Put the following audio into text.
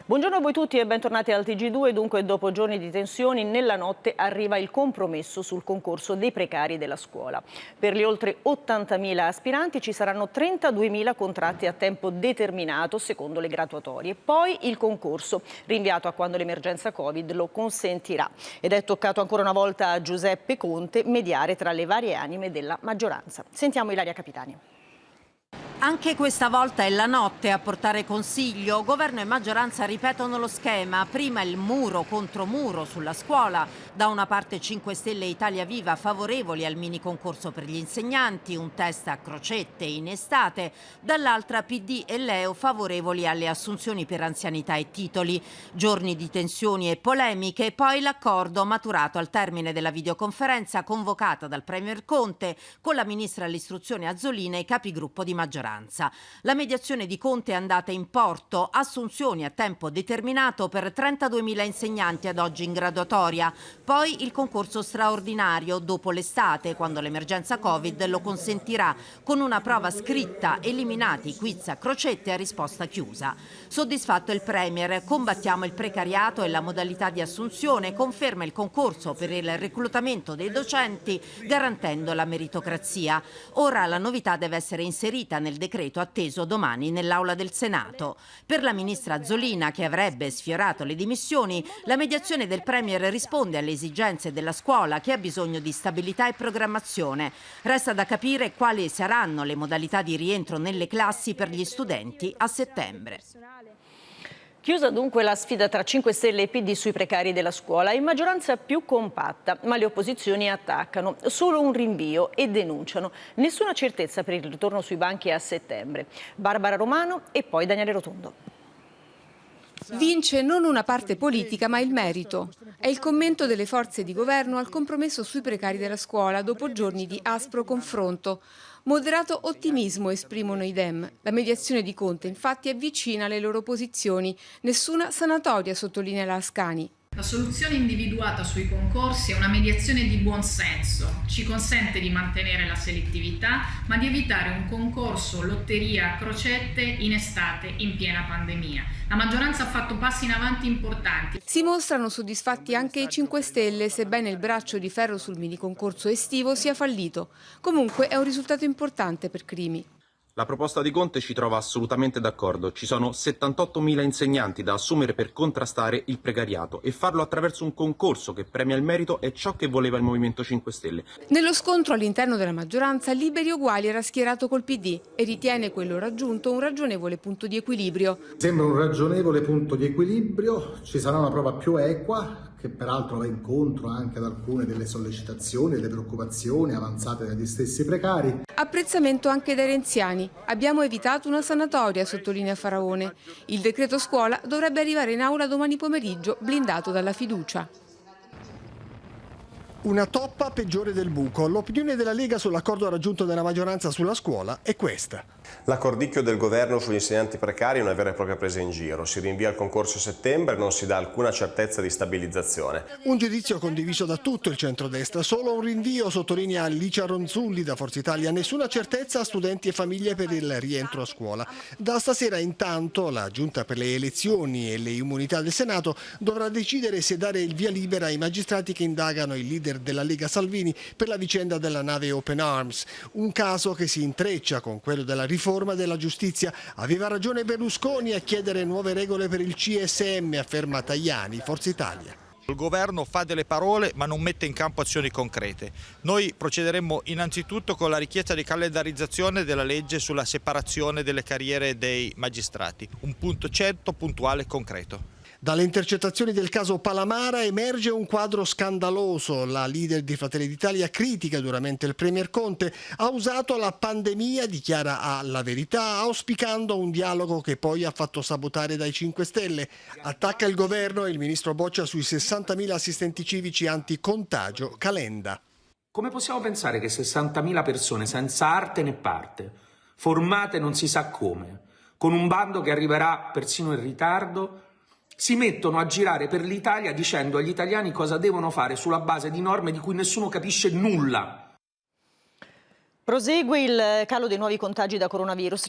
Buongiorno a voi tutti e bentornati al TG2. Dunque, dopo giorni di tensioni, nella notte arriva il compromesso sul concorso dei precari della scuola. Per gli oltre 80.000 aspiranti ci saranno 32.000 contratti a tempo determinato secondo le graduatorie. Poi il concorso, rinviato a quando l'emergenza Covid lo consentirà. Ed è toccato ancora una volta a Giuseppe Conte mediare tra le varie anime della maggioranza. Sentiamo Ilaria Capitani. Anche questa volta è la notte a portare consiglio. Governo e maggioranza ripetono lo schema. Prima il muro contro muro sulla scuola. Da una parte 5 Stelle e Italia Viva favorevoli al mini concorso per gli insegnanti, un test a crocette in estate. Dall'altra PD e Leo favorevoli alle assunzioni per anzianità e titoli. Giorni di tensioni e polemiche, poi l'accordo maturato al termine della videoconferenza convocata dal Premier Conte con la ministra all'istruzione Azzolina e i capigruppo di maggioranza. La mediazione di Conte è andata in porto, assunzioni a tempo determinato per 32.000 insegnanti ad oggi in graduatoria, poi il concorso straordinario dopo l'estate, quando l'emergenza Covid lo consentirà, con una prova scritta, eliminati i quiz a crocette a risposta chiusa. Soddisfatto il Premier, combattiamo il precariato e la modalità di assunzione, conferma il concorso per il reclutamento dei docenti, garantendo la meritocrazia. Ora la novità deve essere inserita nel decreto atteso domani nell'Aula del Senato. Per la ministra Azzolina, che avrebbe sfiorato le dimissioni, la mediazione del Premier risponde alle esigenze della scuola, che ha bisogno di stabilità e programmazione. Resta da capire quali saranno le modalità di rientro nelle classi per gli studenti a settembre. Chiusa dunque la sfida tra 5 Stelle e PD sui precari della scuola, in maggioranza più compatta, ma le opposizioni attaccano. Solo un rinvio e denunciano. Nessuna certezza per il ritorno sui banchi a settembre. Barbara Romano e poi Daniele Rotondo. Vince non una parte politica ma il merito. È il commento delle forze di governo al compromesso sui precari della scuola dopo giorni di aspro confronto. Moderato ottimismo esprimono i Dem. La mediazione di Conte infatti avvicina le loro posizioni. Nessuna sanatoria, sottolinea la Ascani. La soluzione individuata sui concorsi è una mediazione di buon senso, ci consente di mantenere la selettività ma di evitare un concorso lotteria a crocette in estate in piena pandemia. La maggioranza ha fatto passi in avanti importanti. Si mostrano soddisfatti anche i 5 Stelle, sebbene il braccio di ferro sul mini concorso estivo sia fallito. Comunque è un risultato importante per Crimi. La proposta di Conte ci trova assolutamente d'accordo. Ci sono 78.000 insegnanti da assumere per contrastare il precariato e farlo attraverso un concorso che premia il merito è ciò che voleva il Movimento 5 Stelle. Nello scontro all'interno della maggioranza, Liberi Uguali era schierato col PD e ritiene quello raggiunto un ragionevole punto di equilibrio. Sembra un ragionevole punto di equilibrio, ci sarà una prova più equa, che peraltro va incontro anche ad alcune delle sollecitazioni e delle preoccupazioni avanzate dagli stessi precari. Apprezzamento anche dai renziani. Abbiamo evitato una sanatoria, sottolinea Faraone. Il decreto scuola dovrebbe arrivare in aula domani pomeriggio, blindato dalla fiducia. Una toppa peggiore del buco. L'opinione della Lega sull'accordo raggiunto dalla maggioranza sulla scuola è questa. L'accordicchio del governo sugli insegnanti precari è una vera e propria presa in giro. Si rinvia il concorso a settembre e non si dà alcuna certezza di stabilizzazione. Un giudizio condiviso da tutto il centrodestra. Solo un rinvio, sottolinea Licia Ronzulli da Forza Italia. Nessuna certezza a studenti e famiglie per il rientro a scuola. Da stasera intanto la Giunta per le elezioni e le immunità del Senato dovrà decidere se dare il via libera ai magistrati che indagano il leader della Lega Salvini per la vicenda della nave Open Arms. Un caso che si intreccia con quello della riforma della giustizia. Aveva ragione Berlusconi a chiedere nuove regole per il CSM, afferma Tajani, Forza Italia. Il governo fa delle parole ma non mette in campo azioni concrete. Noi procederemmo innanzitutto con la richiesta di calendarizzazione della legge sulla separazione delle carriere dei magistrati. Un punto certo, puntuale e concreto. Dalle intercettazioni del caso Palamara emerge un quadro scandaloso. La leader di Fratelli d'Italia critica duramente il Premier Conte. Ha usato la pandemia, dichiara alla Verità, auspicando un dialogo che poi ha fatto sabotare dai 5 Stelle. Attacca il governo e il ministro Boccia sui 60.000 assistenti civici anti-contagio. Calenda. Come possiamo pensare che 60.000 persone senza arte né parte, formate non si sa come, con un bando che arriverà persino in ritardo, si mettono a girare per l'Italia dicendo agli italiani cosa devono fare sulla base di norme di cui nessuno capisce nulla? Prosegue il calo dei nuovi contagi da coronavirus.